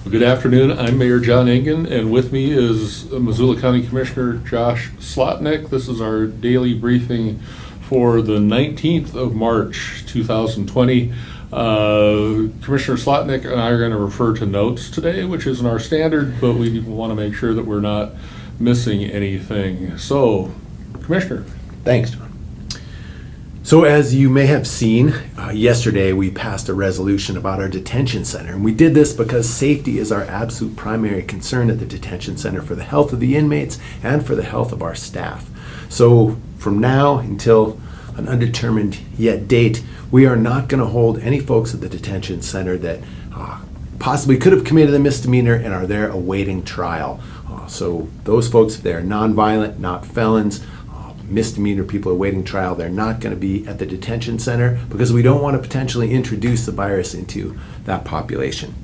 Good afternoon. I'm Mayor John Engen, and with me is Missoula County Commissioner Josh Slotnick. This is our daily briefing for the 19th of March, 2020. Commissioner Slotnick and I are going to refer to notes today, which isn't our standard, but we want to make sure that we're not missing anything. So, Commissioner. Thanks, John. So as you may have seen, yesterday we passed a resolution about our detention center. And we did this because safety is our absolute primary concern at the detention center for the health of the inmates and for the health of our staff. So from now until an undetermined yet date, we are not going to hold any folks at the detention center that possibly could have committed a misdemeanor and are there awaiting trial. So those folks, if they're nonviolent, not felons, misdemeanor people awaiting trial, they're not going to be at the detention center because we don't want to potentially introduce the virus into that population.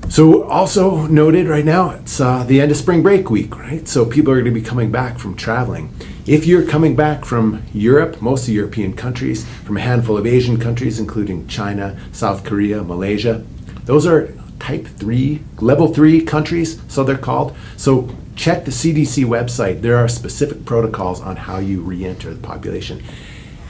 So also noted right now, it's the end of spring break week, right? So people are going to be coming back from traveling. If you're coming back from Europe, most of European countries, from a handful of Asian countries, including China, South Korea, Malaysia, those are type 3, level 3 countries, so they're called. So check the CDC website. There are specific protocols on how you re-enter the population.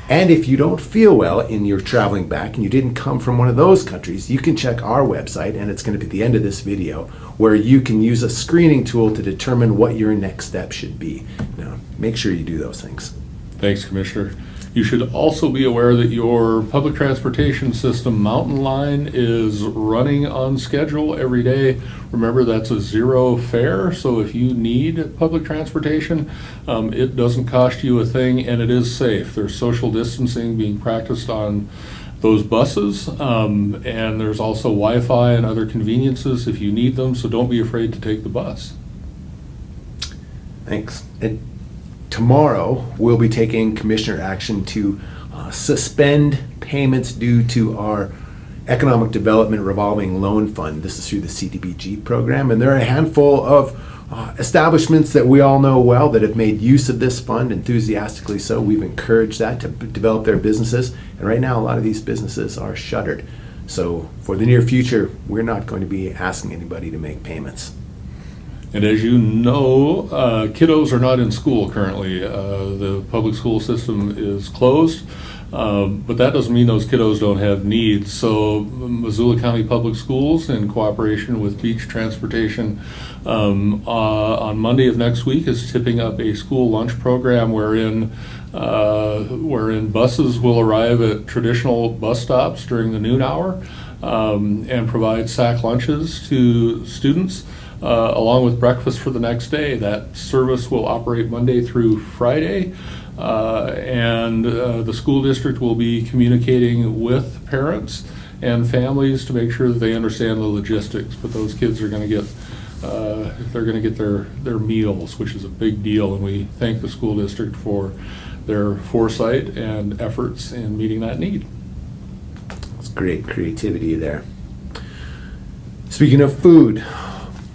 And if you don't feel well and you're traveling back and you didn't come from one of those countries, you can check our website, and it's going to be at the end of this video, where you can use a screening tool to determine what your next step should be. Now, make sure you do those things. Thanks, Commissioner. You should also be aware that your public transportation system, Mountain Line, is running on schedule every day. Remember, that's a zero fare, so if you need public transportation, it doesn't cost you a thing, and it is safe. There's social distancing being practiced on those buses, and there's also Wi-Fi and other conveniences if you need them, so don't be afraid to take the bus. Thanks. And tomorrow, we'll be taking commissioner action to suspend payments due to our Economic Development Revolving Loan Fund. This is through the CDBG program, and there are a handful of establishments that we all know well that have made use of this fund, enthusiastically so. We've encouraged that to develop their businesses, and right now a lot of these businesses are shuttered. So for the near future, we're not going to be asking anybody to make payments. And as you know, kiddos are not in school currently. The public school system is closed, but that doesn't mean those kiddos don't have needs. So Missoula County Public Schools, in cooperation with Beach Transportation, on Monday of next week is tipping up a school lunch program wherein buses will arrive at traditional bus stops during the noon hour and provide sack lunches to students, along with breakfast for the next day. That service will operate Monday through Friday, and the school district will be communicating with parents and families to make sure that they understand the logistics. But those kids are going to get their meals, which is a big deal, and we thank the school district for their foresight and efforts in meeting that need. It's great creativity there. Speaking of food,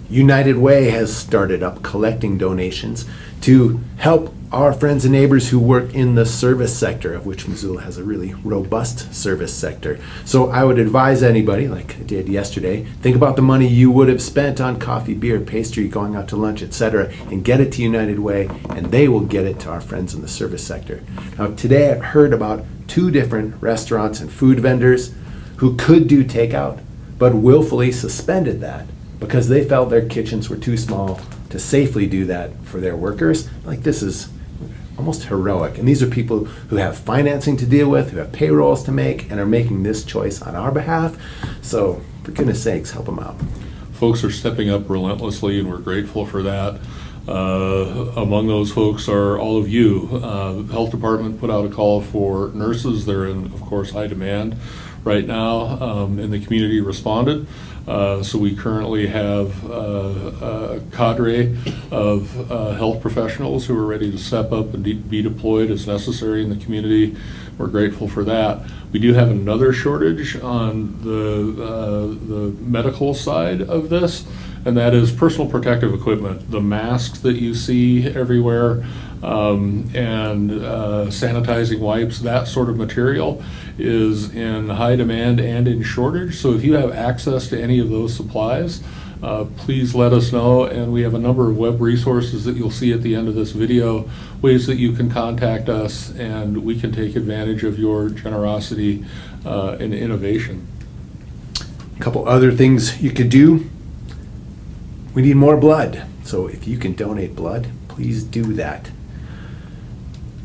United Way has started up collecting donations to help our friends and neighbors who work in the service sector, of which Missoula has a really robust service sector. So I would advise anybody, like I did yesterday, think about the money you would have spent on coffee, beer, pastry, going out to lunch, etc., and get it to United Way, and they will get it to our friends in the service sector. Now today I've heard about 2 different restaurants and food vendors who could do takeout, but willfully suspended that because they felt their kitchens were too small to safely do that for their workers. Like, this is almost heroic. And these are people who have financing to deal with, who have payrolls to make, and are making this choice on our behalf. So, for goodness sakes, help them out. Folks are stepping up relentlessly, and we're grateful for that. Among those folks are all of you. The health department put out a call for nurses. They're in, of course, high demand right now, and the community responded. So we currently have a cadre of health professionals who are ready to step up and be deployed as necessary in the community We're grateful for that. We do have another shortage on the medical side of this, and that is personal protective equipment. The masks that you see everywhere, and sanitizing wipes, that sort of material is in high demand and in shortage. So if you have access to any of those supplies, please let us know, and we have a number of web resources that you'll see at the end of this video, ways that you can contact us and we can take advantage of your generosity and innovation. A couple other things you could do. We need more blood, so if you can donate blood, please do that.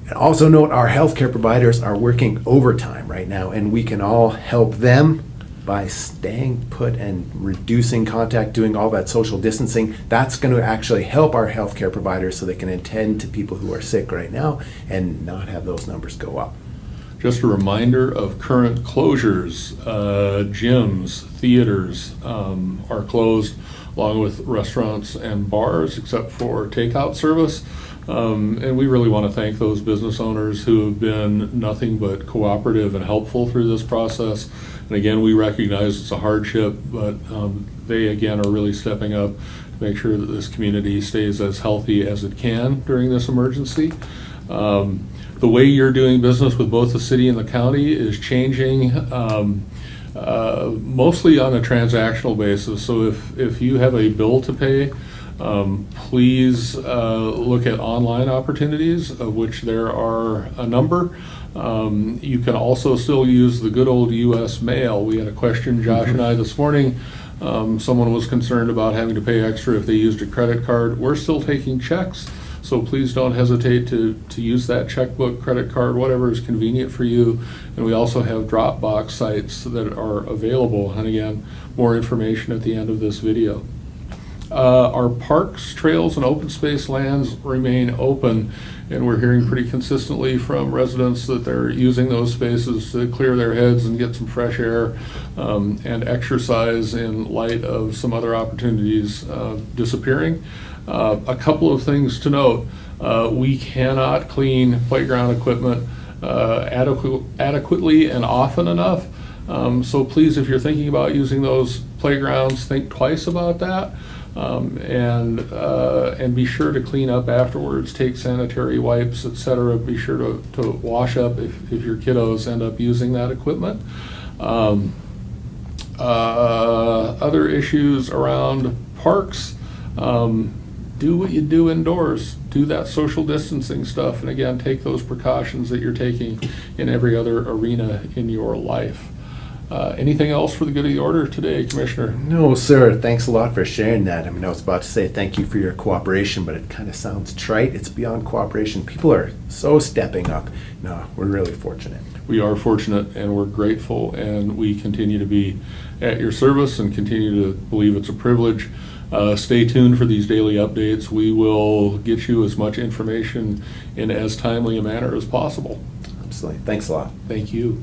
And also note our healthcare providers are working overtime right now, and we can all help them by staying put and reducing contact, doing all that social distancing. That's going to actually help our healthcare providers so they can attend to people who are sick right now and not have those numbers go up. Just a reminder of current closures. Gyms, theaters are closed, along with restaurants and bars, except for takeout service. And we really want to thank those business owners who have been nothing but cooperative and helpful through this process. And again, we recognize it's a hardship, but they again are really stepping up to make sure that this community stays as healthy as it can during this emergency. The way you're doing business with both the city and the county is changing, mostly on a transactional basis. So if you have a bill to pay, please look at online opportunities, of which there are a number. You can also still use the good old U.S. mail. We had a question, Josh and I, this morning. Someone was concerned about having to pay extra if they used a credit card. We're still taking checks, so please don't hesitate to use that checkbook, credit card, whatever is convenient for you. And we also have Dropbox sites that are available. And again, more information at the end of this video. Our parks, trails, and open space lands remain open, and we're hearing pretty consistently from residents that they're using those spaces to clear their heads and get some fresh air and exercise in light of some other opportunities disappearing. A couple of things to note. We cannot clean playground equipment adequately and often enough. So please, if you're thinking about using those playgrounds, think twice about that. And be sure to clean up afterwards, take sanitary wipes, etc. Be sure to wash up if your kiddos end up using that equipment. Other issues around parks, do what you do indoors. Do that social distancing stuff, and again, take those precautions that you're taking in every other arena in your life. Anything else for the good of the order today, Commissioner? No, sir. Thanks a lot for sharing that. I mean, I was about to say thank you for your cooperation, but it kind of sounds trite. It's beyond cooperation. People are so stepping up. No, we're really fortunate. We are fortunate, and we're grateful, and we continue to be at your service and continue to believe it's a privilege. Stay tuned for these daily updates. We will get you as much information in as timely a manner as possible. Absolutely. Thanks a lot. Thank you.